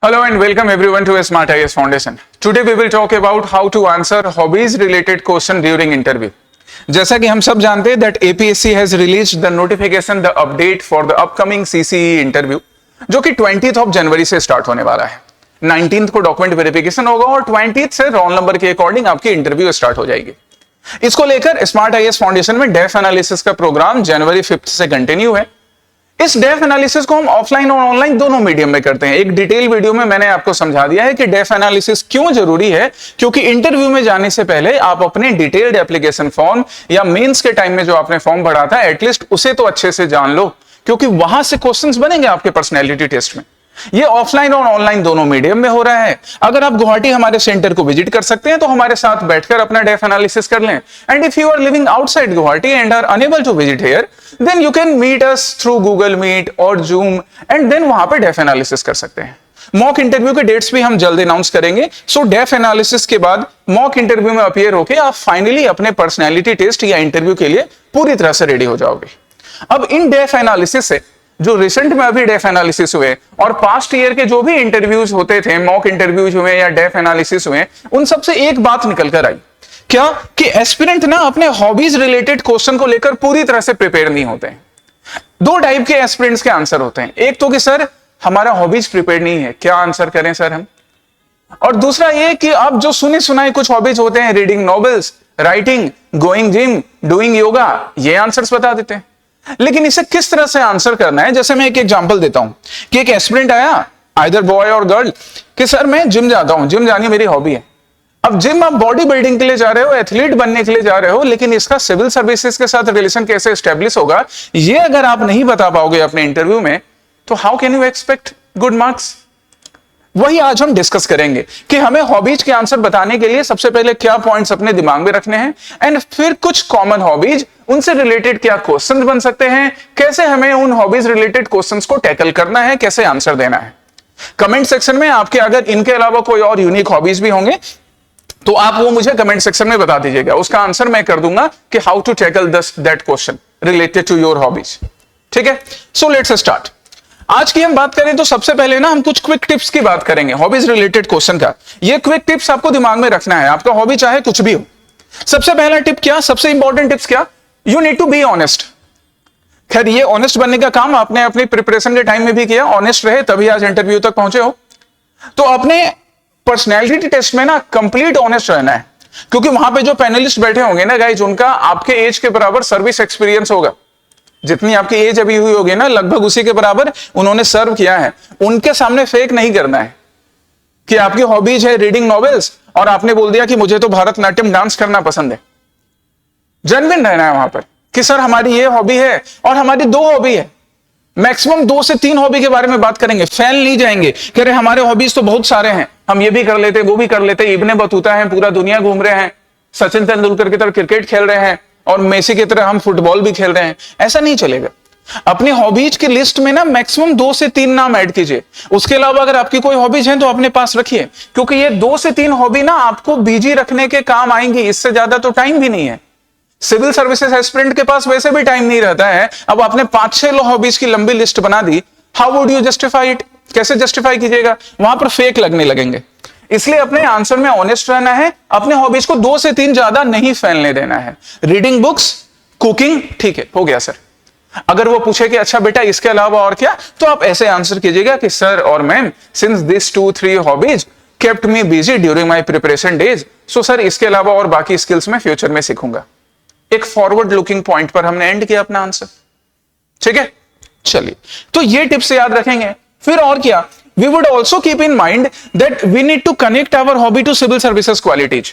Hello and welcome everyone to a Smart IAS Foundation. Today we will talk about how to answer hobbies related question during interview. जैसा कि हम सब जानते हैं that APSC has released the notification, the update for the upcoming CCE interview, जो कि 20th of जनवरी से start होने वाला है। 19th को डॉक्यूमेंट वेरिफिकेशन होगा और 20th से रोल नंबर के अकॉर्डिंग आपकी इंटरव्यू स्टार्ट हो जाएगी। इसको लेकर स्मार्ट आईएएस फाउंडेशन में डेफ एनालिसिस का प्रोग्राम जनवरी 5th से कंटिन्यू है। इस डेफ एनालिसिस को हम ऑफलाइन और ऑनलाइन दोनों मीडियम में करते हैं। एक डिटेल वीडियो में मैंने आपको समझा दिया है कि डेफ एनालिसिस क्यों जरूरी है, क्योंकि इंटरव्यू में जाने से पहले आप अपने डिटेल्ड एप्लीकेशन फॉर्म या मेंस के टाइम में जो आपने फॉर्म भरा था एटलीस्ट उसे तो अच्छे से जान लो, क्योंकि वहां से क्वेश्चंस बनेंगे आपके पर्सनैलिटी टेस्ट में। ये ऑफलाइन और ऑनलाइन दोनों मीडियम में हो रहा है। अगर आप गुवाहाटी हमारे सेंटर को विजिट कर सकते हैं तो हमारे साथ बैठकर अपना डेफ एनालिसिस कर लें। And if you are living outside Guwahati and are unable to visit here, then you can meet us through Google Meet और जूम एंड देन वहां पे डेफ एनालिसिस कर सकते हैं। मॉक इंटरव्यू के डेट्स भी हम जल्द अनाउंस करेंगे। सो डेफ एनालिसिस के बाद मॉक इंटरव्यू में अपीयर होकर आप फाइनली अपने पर्सनैलिटी टेस्ट या इंटरव्यू के लिए पूरी तरह से रेडी हो जाओगे। अब इन डेफ एनालिसिस से जो रिसेंट में अभी डेफ एनालिसिस हुए और पास्ट ईयर के जो भी इंटरव्यूज होते थे, मॉक इंटरव्यूज हुए या डेफ एनालिसिस हुए, उन सबसे एक बात निकल कर आई, क्या कि एस्पिरेंट ना अपने हॉबीज रिलेटेड क्वेश्चन को लेकर पूरी तरह से प्रिपेयर नहीं होते हैं। दो टाइप के एस्पिरेंट्स के आंसर होते हैं। एक तो कि सर हमारा हॉबीज प्रिपेयर नहीं है, क्या आंसर करें सर हम। और दूसरा ये कि अब जो सुने सुनाए कुछ हॉबीज होते हैं, reading novels, writing, going gym, doing yoga, ये आंसर्स बता देते हैं। लेकिन इसे किस तरह से आंसर करना है, जैसे मैं एक एग्जांपल देता हूं कि एक एस्पिरेंट आया, आइदर बॉय और गर्ल, कि सर मैं जिम जाता हूं, जिम जानी मेरी हॉबी है। अब जिम आप बॉडी बिल्डिंग के लिए जा रहे हो, एथलीट बनने के लिए जा रहे हो, लेकिन इसका सिविल सर्विसेज के साथ रिलेशन कैसे एस्टेब्लिश होगा, ये अगर आप नहीं बता पाओगे अपने इंटरव्यू में, तो how can you expect good marks. वही आज हम डिस्कस करेंगे कि हमें हॉबीज के आंसर बताने के लिए सबसे पहले क्या पॉइंट्स अपने दिमाग में रखने हैं एंड फिर कुछ कॉमन हॉबीज, उनसे रिलेटेड क्या क्वेश्चंस बन सकते हैं, कैसे हमें उन हॉबीज रिलेटेड क्वेश्चंस को टैकल करना है, कैसे आंसर देना है। कमेंट सेक्शन में आपके अगर इनके अलावा कोई और यूनिक हॉबीज भी होंगे तो आप वो मुझे कमेंट सेक्शन में बता दीजिएगा, उसका आंसर मैं कर दूंगा कि how to tackle that question related to your hobbies. ठीक है, सो लेट्स स्टार्ट। आज की हम बात करें तो सबसे पहले ना हम कुछ क्विक टिप्स की बात करेंगे हॉबीज रिलेटेड क्वेश्चन का। ये क्विक टिप्स आपको दिमाग में रखना है, आपका हॉबी चाहे कुछ भी हो। सबसे पहला टिप क्या, सबसे इंपॉर्टेंट टिप्स क्या, you need to be honest. खैर ये ऑनेस्ट बनने का काम आपने अपनी प्रिपरेशन के टाइम में भी किया, ऑनेस्ट रहे तभी आज इंटरव्यू तक पहुंचे हो। तो अपने पर्सनैलिटी टेस्ट में ना कंप्लीट ऑनेस्ट रहना है, क्योंकि वहां पे जो पैनलिस्ट बैठे होंगे ना गाइज, उनका आपके एज के बराबर सर्विस एक्सपीरियंस होगा। जितनी आपकी एज अभी हुई होगी ना, लगभग उसी के बराबर उन्होंने सर्व किया है। उनके सामने फेक नहीं करना है कि आपकी हॉबीज है रीडिंग नॉवेल्स और आपने बोल दिया कि मुझे तो भारतनाट्यम डांस करना पसंद है। जेन्युइन रहना है वहां पर कि सर हमारी ये हॉबी है और हमारी 2 हॉबी है, मैक्सिमम 2 से 3 हॉबी के बारे में बात करेंगे। फैल नहीं जाएंगे कि अरे हमारे हॉबीज तो बहुत सारे हैं, हम ये भी कर लेते वो भी कर लेते, इब्ने बतूता है, पूरा दुनिया घूम रहे हैं, सचिन तेंदुलकर की तरह क्रिकेट खेल रहे हैं और मेसी की तरह हम फुटबॉल भी खेल रहे हैं। ऐसा नहीं चलेगा। अपनी हॉबीज की लिस्ट में ना मैक्सिमम 2 से 3 नाम ऐड कीजिए। उसके अलावा अगर आपकी कोई हॉबीज हैं तो अपने पास रखिए, क्योंकि ये 2 से 3 हॉबी ना आपको बिजी रखने के काम आएंगी। इससे ज्यादा तो टाइम भी नहीं है। सिविल सर्विसेज एस्पिरेंट के पास वैसे भी टाइम नहीं रहता है। अब आपने 5-6 हॉबीज की लंबी लिस्ट बना दी, how would you justify it, कैसे जस्टिफाई कीजिएगा, वहां पर फेक लगने लगेंगे। इसलिए अपने आंसर में ऑनेस्ट रहना है, अपने हॉबीज को 2 से 3 ज्यादा नहीं फैलने देना है। रीडिंग बुक्स, कुकिंग, ठीक है हो गया सर। अगर वो पूछे कि अच्छा बेटा इसके अलावा और क्या, तो आप ऐसे आंसर कीजिएगा कि सर और ma'am, since this 2-3 hobbies kept me busy during my preparation days, so sir इसके अलावा और बाकी स्किल्स में फ्यूचर में सीखूंगा। एक फॉरवर्ड लुकिंग पॉइंट पर हमने एंड किया अपना आंसर। ठीक है, चलिए तो ये टिप्स याद रखेंगे। फिर और क्या, we would also keep in mind that we need to connect our hobby to civil services qualities।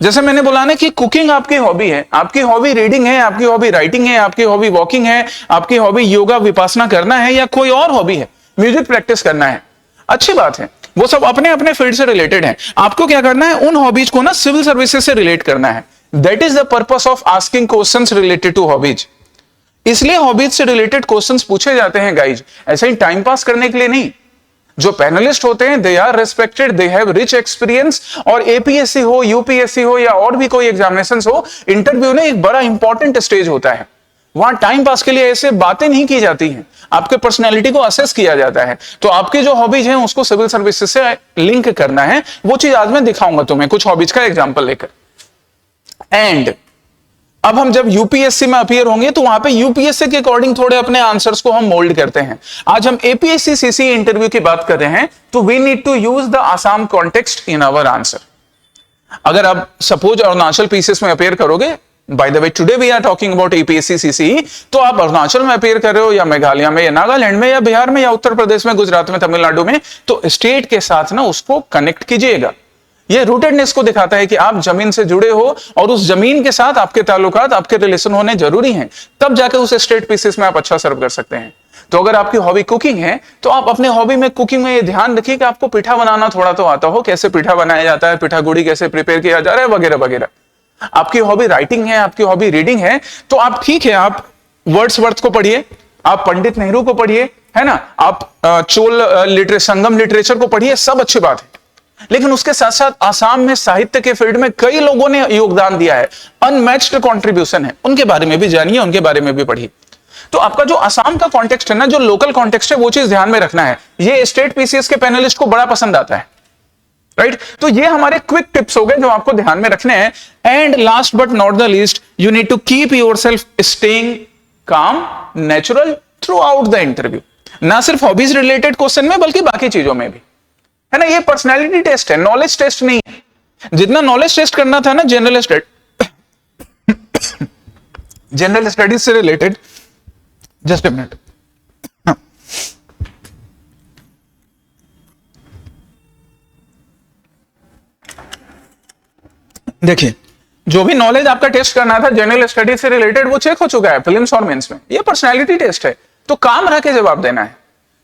जैसे मैंने बोला ना कि कुकिंग आपकी हॉबी है, आपकी हॉबी रीडिंग है, आपकी हॉबी राइटिंग है, आपकी हॉबी वॉकिंग है, आपकी हॉबी योगा विपासना करना है, या कोई और हॉबी है, म्यूजिक प्रैक्टिस करना है, अच्छी बात है। वो सब अपने अपने फील्ड से रिलेटेड है। आपको क्या करना है, उन हॉबीज को ना सिविल सर्विसेज से रिलेट करना है। That is the purpose of asking questions related to hobbies. इसलिए हॉबीज से रिलेटेड क्वेश्चंस पूछे जाते हैं गाइज, ऐसे ही टाइम पास करने के लिए नहीं। जो पैनलिस्ट होते हैं they are respected, they have rich experience, और एपीएससी हो, यूपीएससी हो या और भी कोई एग्जामिनेशंस हो, इंटरव्यू ने एक बड़ा इंपॉर्टेंट स्टेज होता है। वहां टाइम पास के लिए ऐसे बातें नहीं की जाती हैं, आपके पर्सनैलिटी को असेस किया जाता है। तो आपकी जो हॉबीज हैं उसको सिविल सर्विसेज से लिंक करना है, वो चीज आज मैं दिखाऊंगा तुम्हें कुछ हॉबीज का एग्जांपल लेकर। एंड अब हम जब यूपीएससी में अपीयर होंगे तो वहां पे यूपीएससी के अकॉर्डिंग थोड़े अपने आंसर्स को हम मोल्ड करते हैं। आज हम एपीएससी सीसी इंटरव्यू की बात कर रहे हैं, तो we need to use the Assam context in our answer. अगर आप सपोज अरुणाचल पीसीएस में अपीयर करोगे, by the way today we are talking about APSC CC, तो आप अरुणाचल में अपीयर कर रहे हो या मेघालय में या नागालैंड में या बिहार में या उत्तर प्रदेश में, गुजरात में, तमिलनाडु में, तो स्टेट के साथ ना उसको कनेक्ट कीजिएगा। ये रूटेडनेस को दिखाता है कि आप जमीन से जुड़े हो और उस जमीन के साथ आपके ताल्लुकात, आपके रिलेशन होने जरूरी हैं, तब जाकर उस स्टेट पीसेस में आप अच्छा सर्व कर सकते हैं। तो अगर आपकी हॉबी कुकिंग है तो आप अपने हॉबी में कुकिंग में ये ध्यान रखिए कि आपको पिठा बनाना थोड़ा तो आता हो, कैसे पिठा बनाया जाता है, पिठा गुड़ी कैसे प्रिपेयर किया जा रहा है, वगैरह वगैरह। आपकी हॉबी राइटिंग है, आपकी हॉबी रीडिंग है, तो आप ठीक है, आप वर्ड्सवर्थ को पढ़िए, आप पंडित नेहरू को पढ़िए, है ना, आप चोल संगम लिटरेचर को पढ़िए, सब अच्छी बात है। लेकिन उसके साथ साथ आसाम में साहित्य के फील्ड में कई लोगों ने योगदान दिया है, अनमैच्ड कंट्रीब्यूशन है, उनके बारे में भी जानिए, उनके बारे में भी पढ़िए। तो आपका जो आसाम का कॉन्टेक्स्ट है ना, जो लोकल कॉन्टेक्स्ट है, वो चीज ध्यान में रखना है। ये स्टेट पीसीएस के पैनलिस्ट को बड़ा पसंद आता है, राइट? तो ये हमारे क्विक टिप्स हो गए जो आपको ध्यान में रखने हैं। And last but not the least, you need to keep yourself staying calm, natural throughout the interview. ना सिर्फ हॉबीज रिलेटेड क्वेश्चन में बल्कि बाकी चीजों में भी, है ना। ये पर्सनैलिटी टेस्ट है, नॉलेज टेस्ट नहीं है। जितना नॉलेज टेस्ट करना था ना जनरल स्टडीज से रिलेटेड, जस्ट अ मिनट, देखिए, जो भी नॉलेज आपका टेस्ट करना था जनरल स्टडीज से रिलेटेड, वो चेक हो चुका है फिल्म्स और मेंस में। ये पर्सनैलिटी टेस्ट है, तो काम रह के जवाब देना है।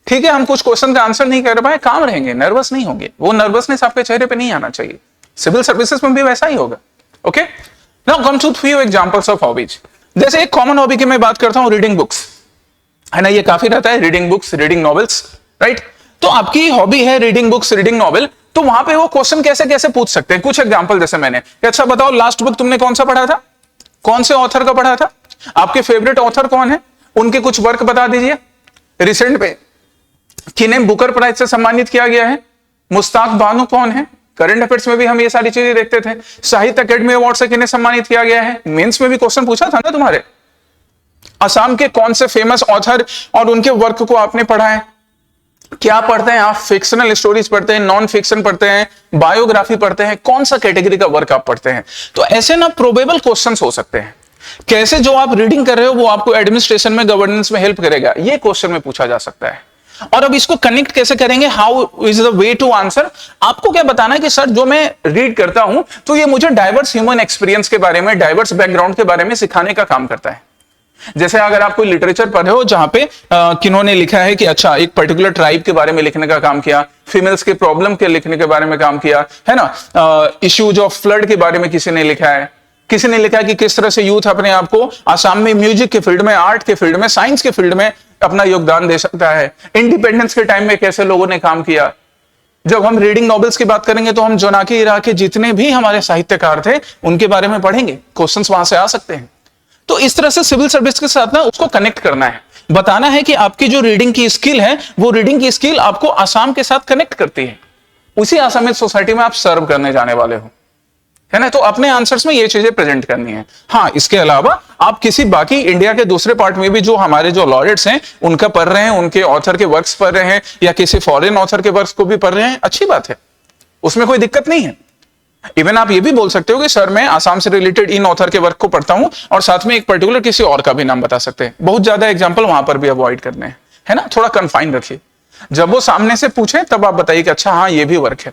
ठीक है, हम कुछ क्वेश्चन का आंसर नहीं कर पाए, काम रहेंगे, नर्वस नहीं होंगे, वो नर्वसनेस आपके चेहरे पे नहीं आना चाहिए। सिविल सर्विसेज में भी वैसा ही होगा। Okay, now come to few examples of hobbies. जैसे एक कॉमन हॉबी की मैं बात करता हूं, रीडिंग बुक्स, है ना, ये काफी रहता है, reading books, reading novels, right. तो आपकी हॉबी है रीडिंग बुक्स, रीडिंग नॉवेल, तो वहां पे वो क्वेश्चन कैसे कैसे पूछ सकते हैं। कुछ एग्जांपल जैसे मैंने, अच्छा बताओ लास्ट बुक तुमने कौन सा पढ़ा था, कौन से ऑथर का पढ़ा था, आपके फेवरेट ऑथर कौन है, उनके कुछ वर्क बता दीजिए, रिसेंट पे किन्हें बुकर प्राइज से सम्मानित किया गया है, मुस्ताक बानो कौन है, करंट अफेयर्स में भी हम ये सारी चीजें देखते थे, साहित्य अकेडमी अवार्ड से किन्हें सम्मानित किया गया है, मेंस में भी क्वेश्चन पूछा था ना तुम्हारे, असम के कौन से फेमस ऑथर और उनके वर्क को आपने पढ़ा है, क्या पढ़ते हैं आप, फिक्शनल स्टोरीज पढ़ते हैं, नॉन फिक्शन पढ़ते हैं, बायोग्राफी पढ़ते हैं, कौन सा कैटेगरी का वर्क आप पढ़ते हैं। तो ऐसे ना प्रोबेबल क्वेश्चंस हो सकते हैं, कैसे जो आप रीडिंग कर रहे हो वो आपको एडमिनिस्ट्रेशन में, गवर्नेंस में हेल्प करेगा, ये क्वेश्चन में पूछा जा सकता है। और अब इसको कनेक्ट कैसे करेंगे, how is the way to answer. आपको क्या बताना है कि सर जो मैं रीड करता हूं तो ये मुझे डाइवर्स ह्यूमन एक्सपीरियंस के बारे में, डाइवर्स बैकग्राउंड के बारे में सिखाने का काम करता है। जैसे अगर आप कोई लिटरेचर पढ़े हो जहां पे किन्होंने लिखा है कि अच्छा एक पर्टिकुलर ट्राइब के बारे में लिखने का काम किया, फीमेल्स के प्रॉब्लम के लिखने के बारे में काम किया, है ना, इश्यूज ऑफ फ्लड के बारे में किसी ने लिखा है, किसी ने लिखा है कि किस तरह से यूथ अपने आप को आसाम में म्यूजिक के फील्ड में, आर्ट के फील्ड में, साइंस के फील्ड में अपना योगदान दे सकता है, इंडिपेंडेंस के टाइम में कैसे लोगों ने काम किया। जब हम रीडिंग नॉवेल्स की बात करेंगे तो हम जोनाकी इरा के जितने भी हमारे साहित्यकार थे उनके बारे में पढ़ेंगे, क्वेश्चंस वहां से आ सकते हैं। तो इस तरह से सिविल सर्विस के साथ ना उसको कनेक्ट करना है, बताना है कि आपकी जो रीडिंग की स्किल है वो रीडिंग की स्किल आपको आसाम के साथ कनेक्ट करती है, उसी आसामीज सोसाइटी में आप सर्व करने जाने वाले हो, है ना। तो अपने आंसर्स में ये चीजें प्रेजेंट करनी है। हाँ, इसके अलावा आप किसी बाकी इंडिया के दूसरे पार्ट में भी जो हमारे जो लॉरेट्स हैं उनका पढ़ रहे हैं, उनके ऑथर के वर्क्स पढ़ रहे हैं, या किसी फॉरेन ऑथर के वर्क्स को भी पढ़ रहे हैं, अच्छी बात है, उसमें कोई दिक्कत नहीं है। इवन आप ये भी बोल सकते हो कि सर मैं आसाम से रिलेटेड इन ऑथर के वर्क को पढ़ता हूं और साथ में एक पर्टिकुलर किसी और का भी नाम बता सकते हैं। बहुत ज्यादा एग्जांपल वहां पर भी अवॉइड करने हैं, है ना, थोड़ा कन्फाइन रखिए। जब वो सामने से पूछे तब आप बताइए कि अच्छा हाँ ये भी वर्क है।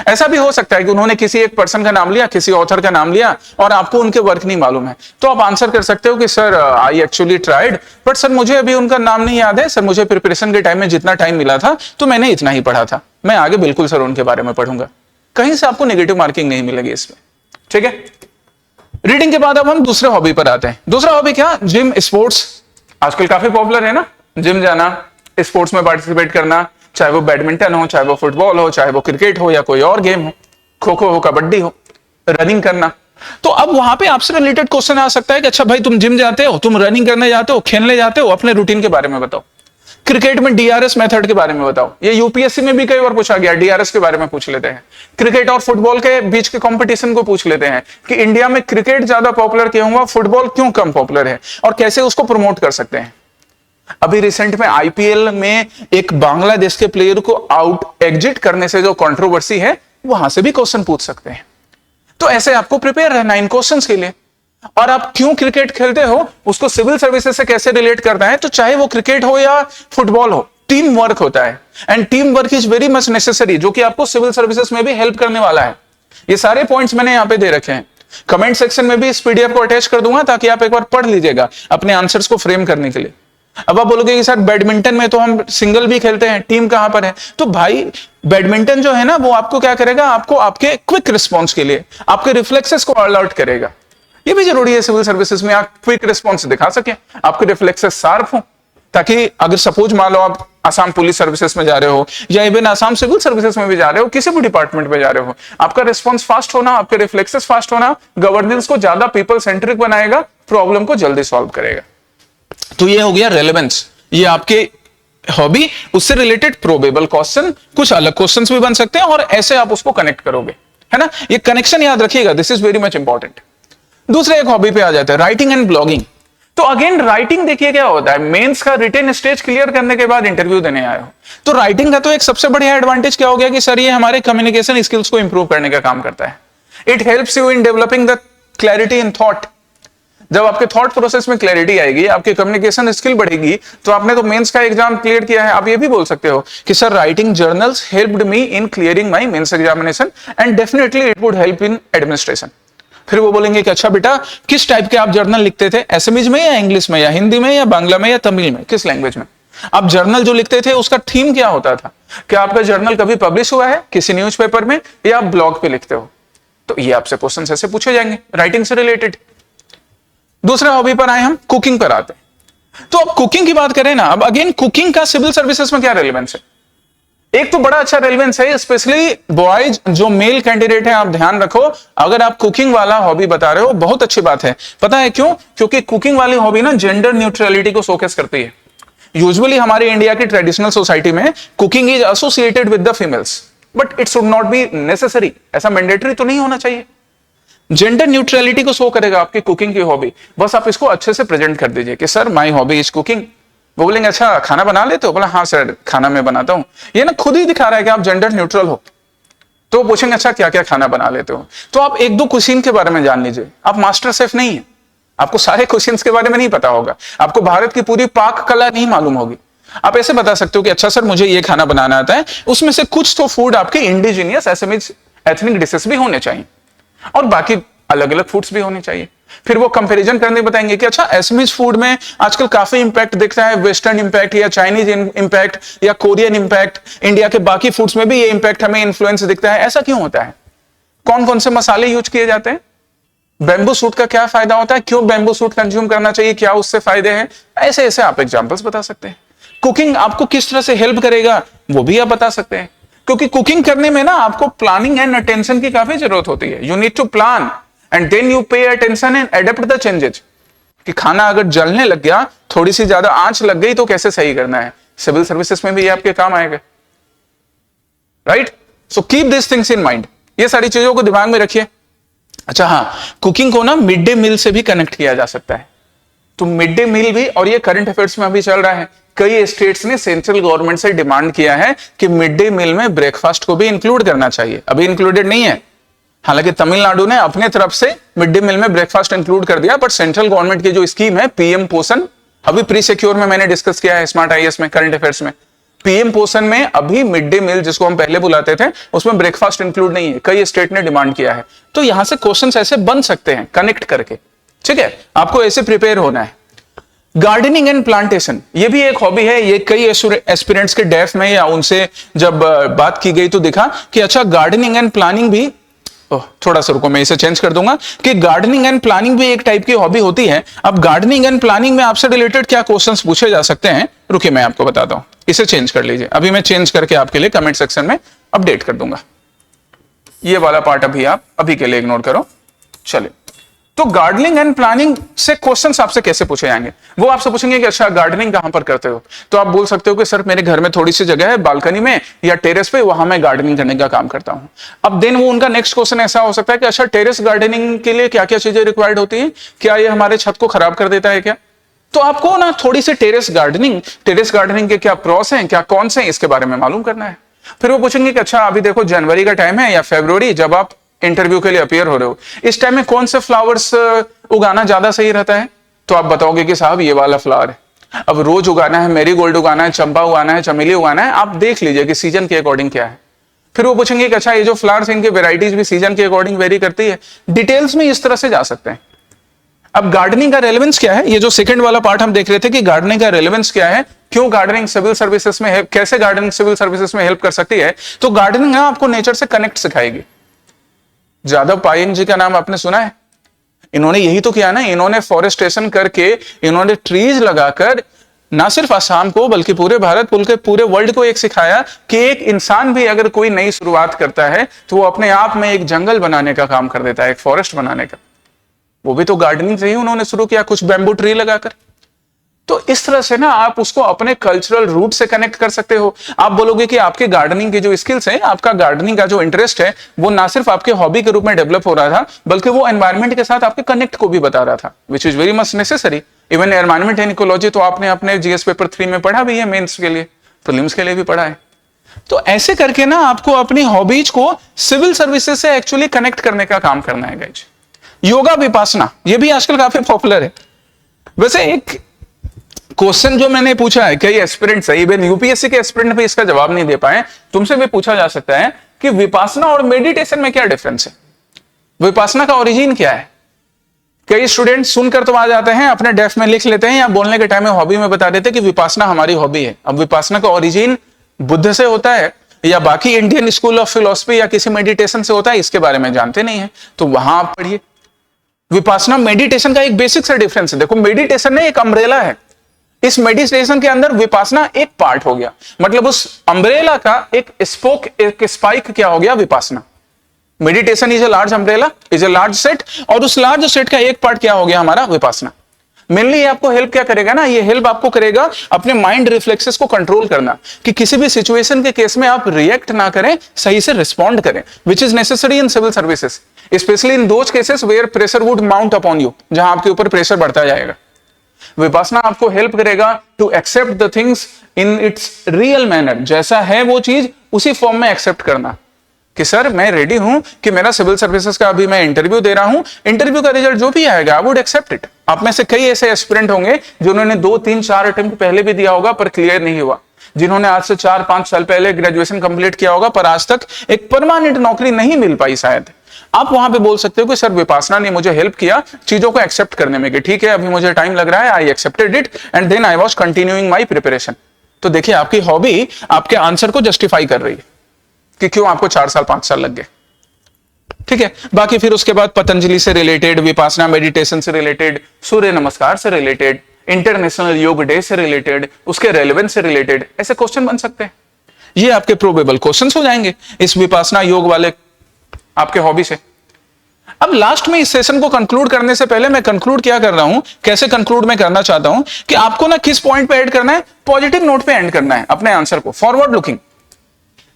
ऐसा भी हो सकता है कि उन्होंने किसी एक पर्सन का नाम लिया, किसी ऑथर का नाम लिया और आपको उनके वर्क नहीं मालूम है, तो आप आंसर कर सकते हो कि sir I actually tried but sir मुझे अभी उनका नाम नहीं याद है, सर मुझे प्रिपरेशन के टाइम में जितना टाइम मिला था तो मैंने इतना ही पढ़ा था, मैं आगे बिल्कुल सर उनके बारे में पढ़ूंगा। कहीं से आपको नेगेटिव मार्किंग नहीं मिलेगी इसमें, ठीक है। रीडिंग के बाद अब हम दूसरे हॉबी पर आते हैं। दूसरा हॉबी क्या, जिम, स्पोर्ट्स। आजकल काफी पॉपुलर है ना जिम जाना, स्पोर्ट्स में पार्टिसिपेट करना, चाहे वो बैडमिंटन हो, चाहे वो फुटबॉल हो, चाहे वो क्रिकेट हो या कोई और गेम हो, खो खो हो, कबड्डी हो, रनिंग करना, तो अब वहां पे आपसे रिलेटेड क्वेश्चन आ सकता है कि अच्छा भाई तुम जिम जाते हो, तुम रनिंग करने जाते हो, खेलने जाते हो, अपने रूटीन के बारे में बताओ। क्रिकेट में डीआरएस मेथड के बारे में बताओ। ये यूपीएससी में भी कई बार पूछा गया, डीआरएस के बारे में पूछ लेते हैं। क्रिकेट और फुटबॉल के बीच के कंपटीशन को पूछ लेते हैं कि इंडिया में क्रिकेट ज्यादा पॉपुलर क्यों हुआ, फुटबॉल क्यों कम पॉपुलर है, और कैसे उसको प्रमोट कर सकते हैं। अभी रिसेंट में आईपीएल में एक बांग्लादेश के प्लेयर को आउट एग्जिट करने से जो कंट्रोवर्सी है, वहां से भी क्वेश्चन पूछ सकते हैं। तो ऐसे आपको प्रिपेयर रहना इन क्वेश्चंस के लिए। और आप क्यों क्रिकेट खेलते हो उसको सिविल सर्विसेज से कैसे रिलेट करना है, तो चाहे वो क्रिकेट हो या फुटबॉल हो, टीम वर्क होता है and team work is very much necessary, जो कि आपको सिविल सर्विसेज में भी हेल्प करने वाला है। ये सारे पॉइंट्स मैंने यहां पे दे रखे हैं। कमेंट सेक्शन में भी इस पीडीएफ को अटैच कर दूंगा ताकि आप एक बार पढ़ लीजिएगा अपने आंसर्स को फ्रेम करने के लिए। अब आप बोलोगे कि सर बैडमिंटन में तो हम सिंगल भी खेलते हैं, टीम कहां पर है, तो भाई बैडमिंटन जो है ना वो आपको क्या करेगा, आपको आपके क्विक रिस्पॉन्स के लिए आपके रिफ्लेक्सेस को अलर्ट करेगा। ये भी जरूरी है सिविल सर्विसेज में, आप क्विक रिस्पॉन्स दिखा सके, आपके रिफ्लेक्सेस शार्प हो, ताकि अगर सपोज मान लो आप आसाम पुलिस सर्विसेज में जा रहे हो या इवन आसाम सिविल सर्विसेज में भी जा रहे हो, किसी भी डिपार्टमेंट में जा रहे हो, आपका रिस्पॉन्स फास्ट होना, आपके रिफ्लेक्सेस फास्ट होना गवर्नेंस को ज्यादा पीपल सेंट्रिक बनाएगा, प्रॉब्लम को जल्दी सॉल्व करेगा। तो ये हो गया रेलेवेंस, ये आपके हॉबी, उससे रिलेटेड प्रोबेबल क्वेश्चन, कुछ अलग क्वेश्चंस भी बन सकते हैं और ऐसे आप उसको कनेक्ट करोगे, है ना। ये कनेक्शन याद रखिएगा, this is very much important. दूसरे एक हॉबी पे आ जाता है, राइटिंग एंड ब्लॉगिंग। तो अगेन राइटिंग देखिए क्या होता है, मेंस का रिटन स्टेज क्लियर करने के बाद इंटरव्यू देने आए हो, तो राइटिंग का तो एक सबसे बढ़िया एडवांटेज क्या हो गया कि सर ये हमारे कम्युनिकेशन स्किल्स को इंप्रूव करने का काम करता है। It helps you in developing the clarity in thought. जब आपके थॉट प्रोसेस में क्लैरिटी आएगी, आपकी कम्युनिकेशन स्किल बढ़ेगी, तो आपने तो मेंस का एग्जाम क्लियर किया है, आप ये भी बोल सकते हो कि sir writing journals helped me in clearing my mains examination and definitely it would help in administration. फिर वो बोलेंगे कि अच्छा बेटा किस टाइप के आप जर्नल लिखते थे, एसएमएस में या इंग्लिश में या हिंदी में या बांग्ला में या तमिल में, किस लैंग्वेज में आप जर्नल जो लिखते थे उसका थीम क्या होता था, क्या आपका जर्नल कभी पब्लिश हुआ है किसी न्यूज़पेपर में या आप ब्लॉग पे लिखते हो। तो ये आपसे क्वेश्चन ऐसे पूछे जाएंगे राइटिंग से रिलेटेड। दूसरा हॉबी पर आए हम, कुकिंग पर आते हैं। तो अब कुकिंग की बात करें ना, अब अगेन कुकिंग का सिविल सर्विसेज में क्या रेलेवेंस है, एक तो बड़ा अच्छा रेलेवेंस है, स्पेशली बॉयज जो मेल कैंडिडेट है, आप ध्यान रखो, अगर आप कुकिंग वाला हॉबी बता रहे हो बहुत अच्छी बात है। पता है क्यों, क्योंकि कुकिंग वाली हॉबी ना जेंडर न्यूट्रलिटी को शोकेस करती है। यूजुअली हमारे इंडिया की ट्रेडिशनल सोसाइटी में cooking is associated with the females, but it should not be necessary, ऐसा मैंडेटरी तो नहीं होना चाहिए। जेंडर न्यूट्रलिटी को शो करेगा आपकी कुकिंग की हॉबी, बस आप इसको अच्छे से प्रेजेंट कर दीजिए कि sir my hobby is cooking. वो बोलेंगे अच्छा खाना बना लेते हो, बोला हाँ सर खाना मैं बनाता हूं, ये ना खुद ही दिखा रहा है कि आप जेंडर न्यूट्रल हो। तो पूछेंगे अच्छा क्या क्या खाना बना लेते हो, तो आप एक दो कुजीन के बारे में जान लीजिए, आप मास्टर शेफ नहीं है, आपको सारे कुजीन के बारे में नहीं पता होगा, आपको भारत की पूरी पाक कला नहीं मालूम होगी। आप ऐसे बता सकते हो कि अच्छा सर मुझे ये खाना बनाना आता है, उसमें से कुछ तो फूड आपके इंडिजीनियस एसएमएस एथनिक डिशेस भी होने चाहिए और बाकी अलग अलग फूड्स भी होने चाहिए। फिर वो कंपैरिजन करने बताएंगे कि अच्छा एसएमएस फूड में आजकल काफी इंपैक्ट दिखता है, वेस्टर्न इंपैक्ट या चाइनीज इंपैक्ट या कोरियन इंपैक्ट, इंडिया के बाकी फूड्स में भी ये इंपैक्ट हमें इन्फ्लुएंस दिखता है, ऐसा क्यों होता है, कौन कौन से मसाले यूज किए जाते हैं, बैम्बू सूट का क्या फायदा होता है, क्यों बैम्बू सूट कंज्यूम करना चाहिए, क्या उससे फायदे हैं, ऐसे ऐसे आप एग्जांपल्स बता सकते हैं। कुकिंग आपको किस तरह से हेल्प करेगा वो भी आप बता सकते हैं, क्योंकि कुकिंग करने में ना आपको प्लानिंग एंड अटेंशन की काफी जरूरत होती है। You need to plan and then you pay attention and adapt the changes. कि खाना अगर जलने लग गया, थोड़ी सी ज्यादा आंच लग गई तो कैसे सही करना है, सिविल सर्विसेज में भी ये आपके काम आएगा, right. So keep this things in mind, ये सारी चीजों को दिमाग में रखिए। अच्छा हाँ, कुकिंग को ना मिड डे मील से भी कनेक्ट किया जा सकता है। तो मिड डे मील भी, और ये करंट अफेयर्स में अभी चल रहा है, कई स्टेट्स ने सेंट्रल गवर्नमेंट से डिमांड किया है कि मिड डे मील में ब्रेकफास्ट को भी इंक्लूड करना चाहिए। अभी इंक्लूडेड नहीं है, हालांकि तमिलनाडु ने अपने तरफ से मिड डे मील में ब्रेकफास्ट इंक्लूड कर दिया, बट सेंट्रल गवर्नमेंट की जो स्कीम है पीएम पोषण, अभी प्री सिक्योर में मैंने डिस्कस किया है, स्मार्ट आईएएस में, करंट अफेयर्स में, पीएम पोषण में अभी मिड डे मील जिसको हम पहले बुलाते थे उसमें ब्रेकफास्ट इंक्लूड नहीं है, कई स्टेट ने डिमांड किया है। तो यहां से क्वेश्चंस ऐसे बन सकते हैं कनेक्ट करके, ठीक है, आपको ऐसे प्रिपेयर होना है। गार्डनिंग एंड प्लांटेशन, ये भी एक हॉबी है। ये कई एस्पिरेंट्स के डेफ में या उनसे जब बात की गई तो दिखा कि अच्छा गार्डनिंग एंड प्लानिंग भी, थोड़ा सा रुको मैं इसे चेंज कर दूंगा, कि गार्डनिंग एंड प्लानिंग भी एक टाइप की हॉबी होती है। अब गार्डनिंग एंड प्लानिंग में आपसे रिलेटेड क्या क्वेश्चंस पूछे जा सकते हैं, रुकिए मैं आपको बताता हूं, इसे चेंज कर लीजिए, अभी मैं चेंज करके आपके लिए कमेंट सेक्शन में अपडेट कर दूंगा। ये वाला पार्ट अभी आप अभी के लिए इग्नोर करो, चलिए, तो गार्डनिंग एंड प्लानिंग से क्वेश्चंस आपसे कैसे पूछे जाएंगे? वो आपसे पूछेंगे कि अच्छा गार्डनिंग कहां पर करते हो, तो आप बोल सकते हो कि सर मेरे घर में थोड़ी सी जगह है बालकनी में या टेरेस पे, वहां मैं गार्डनिंग करने का काम करता हूं। अब देन वो उनका नेक्स्ट क्वेश्चन ऐसा हो सकता है कि अच्छा टेरेस गार्डनिंग के लिए क्या क्या चीजें रिक्वायर्ड होती है, क्या ये हमारे छत को खराब कर देता है क्या? तो आपको ना थोड़ी सी टेरेस गार्डनिंग के क्या प्रॉस हैं, क्या कौन से हैं, इसके बारे में मालूम करना है। फिर वो पूछेंगे कि अच्छा अभी देखो जनवरी का टाइम है या फरवरी, जब आप इंटरव्यू के लिए अपीयर हो रहे हो, इस टाइम में कौन से फ्लावर्स उगाना ज्यादा सही रहता है? तो आप बताओगे कि साहब ये वाला फ्लावर है। अब रोज उगाना है, मेरीगोल्ड उगाना है, चंपा उगाना है, चमेली उगाना है, आप देख लीजिए कि सीजन के अकॉर्डिंग क्या है। फिर वो पूछेंगे कि अच्छा ये जो फ्लावर्स इनके वेराइटीज भी सीजन के अकॉर्डिंग वेरी करती है। डिटेल्स में इस तरह से जा सकते हैं। अब गार्डनिंग का रेलेवेंस क्या है, ये जो सेकंड वाला पार्ट हम देख रहे थे कि गार्डनिंग का रेलेवेंस क्या है, क्यों गार्डनिंग सिविल सर्विसेज में है, कैसे गार्डनिंग सिविल सर्विसेज में हेल्प कर सकती है। तो गार्डनिंग ना आपको नेचर से कनेक्ट सिखाएगी। जादव पायेंग जी का नाम आपने सुना है? इन्होंने यही तो किया ना, इन्होंने फॉरेस्टेशन करके, इन्होंने ट्रीज लगाकर ना सिर्फ असम को बल्कि पूरे भारत बल्कि पूरे वर्ल्ड को एक सिखाया कि एक इंसान भी अगर कोई नई शुरुआत करता है तो वो अपने आप में एक जंगल बनाने का काम कर देता है, एक फॉरेस्ट बनाने का। वो भी तो गार्डनिंग से ही उन्होंने शुरू किया, कुछ बैम्बू ट्री लगाकर। तो इस तरह से ना आप उसको अपने कल्चरल रूट से कनेक्ट कर सकते हो। आप बोलोगे कि आपके गार्डनिंग की जो स्किल्स है, आपका गार्डनिंग का जो इंटरेस्ट है, वो ना सिर्फ आपके हॉबी के रूप में डेवलप हो रहा था, बल्कि वो एनवायरमेंट के साथ आपके कनेक्ट को भी बता रहा था, which is very much necessary. Even environment and ecology तो आपने अपने जीएस पेपर 3 में पढ़ा भी है, मेंस के लिए, प्रीलिम्स के लिए भी पढ़ा है। तो ऐसे करके ना आपको अपनी हॉबीज को सिविल सर्विसेज से एक्चुअली कनेक्ट करने का काम करना है गाइज। योगा विपासना, ये भी आजकल काफी पॉपुलर है। वैसे एक क्वेश्चन जो मैंने पूछा है, कई एस्पिरेंट्स है, इवन यूपीएससी के एस्पिरेंट भी इसका जवाब नहीं दे पाए, तुमसे भी पूछा जा सकता है कि विपासना और मेडिटेशन में क्या डिफरेंस है, विपासना का ओरिजिन क्या है। कई स्टूडेंट सुनकर तो आ जाते हैं, अपने डेफ में लिख लेते हैं या बोलने के टाइम में हॉबी में बता देते हैं कि विपासना हमारी हॉबी है। अब विपासना का ओरिजिन बुद्ध से होता है या बाकी इंडियन स्कूल ऑफ फिलोसफी या किसी मेडिटेशन से होता है, इसके बारे में जानते नहीं है, तो वहां आप पढ़िए। विपासना मेडिटेशन का एक बेसिक सा डिफरेंस है। देखो मेडिटेशन ने एक अम्ब्रेला है, इस मेडिटेशन के अंदर विपासना एक पार्ट हो गया, मतलब उस अम्ब्रेला का एक स्पोक, एक स्पाइक क्या हो गया, Vipassana. Meditation is a large umbrella, is a large set, और उस लार्ज सेट का एक पार्ट क्या हो गया हमारा, विपासना। मेनली ये आपको हेल्प क्या करेगा ना, ये हेल्प आपको करेगा अपने माइंड रिफ्लेक्सेस को कंट्रोल करना, कि किसी भी सिचुएशन के केस में आप रिएक्ट ना करें, सही से रिस्पॉन्ड करें, which is necessary in civil services, specially in those cases where pressure would mount upon you, जहां आपके ऊपर प्रेशर बढ़ता जाएगा। विपासना आपको हेल्प करेगा to accept the things in its real manner, जैसा है वो चीज उसी फॉर्म में एक्सेप्ट करना, कि सर मैं रेडी हूं कि मेरा सिविल सर्विसेज का अभी मैं इंटरव्यू दे रहा हूं, इंटरव्यू का रिजल्ट जो भी आएगा आई वुड एक्सेप्ट इट। आप में से कई ऐसे एस्पिरेंट होंगे जिन्होंने 2, 3, 4 अटेम्प्ट पहले भी दिया होगा पर क्लियर नहीं हुआ, जिन्होंने आज से 4, 5 साल पहले ग्रेजुएशन कंप्लीट किया होगा पर आज तक एक परमानेंट नौकरी नहीं मिल पाई शायद। आप वहां पे बोल सकते हो कि सर विपासना ने मुझे हेल्प किया चीजों को एक्सेप्ट करने में, कि ठीक है अभी मुझे टाइम लग रहा है, I accepted it and then I was continuing my preparation. तो देखिए आपकी हॉबी आपके आंसर को जस्टिफाई कर रही है कि क्यों आपको 4 साल 5 साल लग गए। ठीक है, बाकी फिर उसके बाद पतंजलि से रिलेटेड, विपासना मेडिटेशन से रिलेटेड, सूर्य नमस्कार से रिलेटेड, इंटरनेशनल योग डे से रिलेटेड, उसके रेलेवेंस से रिलेटेड ऐसे क्वेश्चन बन सकते हैं। ये आपके प्रोबेबल क्वेश्चंस हो जाएंगे इस विपासना योग वाले आपके हॉबी से। अब लास्ट में इस सेशन को कंक्लूड करने से पहले मैं कंक्लूड क्या कर रहा हूं, कैसे कंक्लूड मैं करना चाहता हूं कि आपको ना किस पॉइंट पे ऐड करना है, पॉजिटिव नोट पे एंड करना है अपने आंसर को, फॉरवर्ड लुकिंग,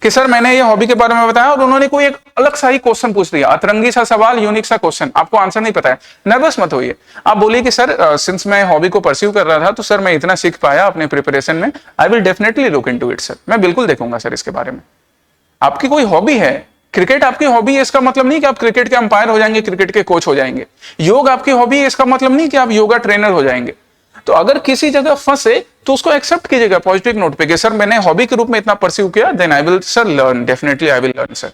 कि सर मैंने ये हॉबी के बारे में बताया और उन्होंने कोई एक अलग सा ही क्वेश्चन पूछ दिया, अतरंगी सा सवाल, यूनिक सा क्वेश्चन, आपको आंसर नहीं पता है, नर्वस मत होइए। आप बोलिए कि सर सिंस मैं हॉबी को परस्यू कर रहा था तो सर मैं इतना सीख पाया अपने प्रिपरेशन में, I will definitely look into it sir, मैं बिल्कुल देखूंगा सर इसके बारे में। आपकी कोई हॉबी है, क्रिकेट आपकी हॉबी है, इसका मतलब नहीं कि आप क्रिकेट के अंपायर हो जाएंगे, क्रिकेट के कोच हो जाएंगे। योग आपकी हॉबी है, इसका मतलब नहीं कि आप योगा ट्रेनर हो जाएंगे। तो अगर किसी जगह फंसे तो उसको एक्सेप्ट कीजिएगा पॉजिटिव नोट पे कि सर मैंने हॉबी के रूप में इतना परस्यू किया, then I will sir learn, definitely I will learn sir.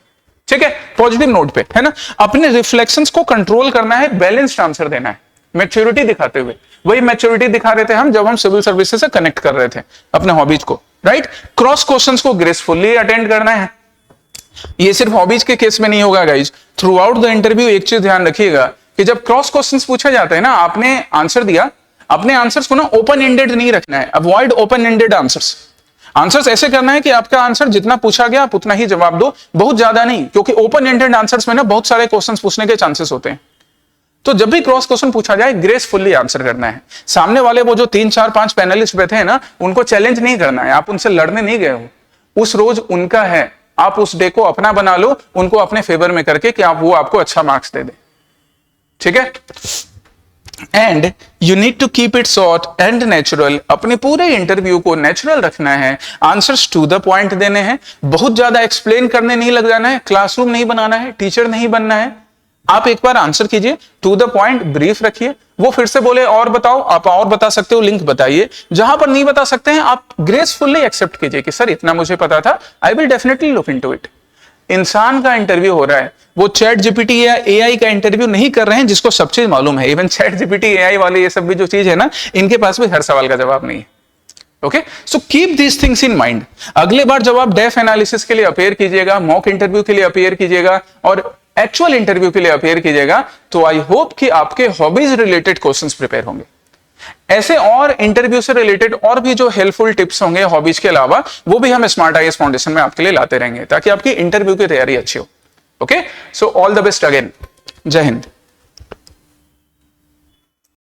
ठीक है, पॉजिटिव नोट पे, है ना। अपने रिफ्लेक्शंस को कंट्रोल करना है, बैलेंस्ड आंसर देना है, मैच्योरिटी दिखाते हुए। वही मैच्योरिटी दिखा रहे थे हम जब हम सिविल सर्विसेज से कनेक्ट कर रहे थे अपने हॉबीज को, राइट। क्रॉस क्वेश्चंस को ग्रेसफुली अटेंड करना है। ये सिर्फ हॉबीज के केस में नहीं होगा guys, through out the interview एक चीज ध्यान रखिएगा कि जब क्रॉस क्वेश्चंस पूछे जाते हैं ना, आपने आंसर दिया, अपने आंसर्स को ना ओपन एंडेड नहीं रखना है, avoid open ended answers. Answers ऐसे करना है कि आपका आंसर जितना पूछा गया आप उतना ही जवाब दो, बहुत ज्यादा नहीं, क्योंकि ओपन एंडेड आंसर्स में ना बहुत सारे क्वेश्चंस पूछने के चांसेस होते हैं। तो जब भी क्रॉस क्वेश्चन पूछा जाए ग्रेसफुल्ली आंसर करना है। सामने वाले वो जो 3 4 5 पैनलिस्ट बैठे हैं ना, उनको चैलेंज नहीं करना है, आप उनसे लड़ने नहीं गए हो, उस रोज उनका है, आप उस डे को अपना बना लो, उनको अपने फेवर में करके कि आप वो आपको अच्छा मार्क्स दे दे, ठीक है। And you need to keep it short and natural, अपने पूरे इंटरव्यू को नेचुरल रखना है, आंसर्स टू द पॉइंट देने हैं, बहुत ज्यादा एक्सप्लेन करने नहीं लग जाना है, क्लासरूम नहीं बनाना है, टीचर नहीं बनना है। आप एक बार आंसर कीजिए, टू द पॉइंट ब्रीफ रखिए, वो फिर से बोले और बताओ, आप और बता सकते हो, लिंक बताइए, जहां पर नहीं बता सकते हैं आप ग्रेसफुल्ली एक्सेप्ट कीजिए कि सर इतना मुझे पता था, I will definitely look into it. इंसान का इंटरव्यू हो रहा है, वो चैट जीपीटी या एआई का इंटरव्यू नहीं कर रहे हैं जिसको सब चीज मालूम है। इवन चैट जीपीटी एआई वाले ये सब भी जो चीज है ना, इनके पास भी हर सवाल का जवाब नहीं है। Okay, so keep these things in mind. अगले बार जब आप डेफ एनालिसिस के लिए अपेयर कीजिएगा, मॉक इंटरव्यू के लिए अपेयर कीजिएगा और एक्चुअल इंटरव्यू के लिए अपेयर कीजिएगा, तो आई होप कि आपके हॉबीज रिलेटेड क्वेश्चंस प्रिपेयर होंगे। ऐसे और इंटरव्यू से रिलेटेड और भी जो हेल्पफुल टिप्स होंगे हॉबीज के अलावा, वो भी हम स्मार्ट आईएएस फाउंडेशन में आपके लिए लाते रहेंगे ताकि आपकी इंटरव्यू की तैयारी अच्छी हो। Okay, so all the best again, जय हिंद।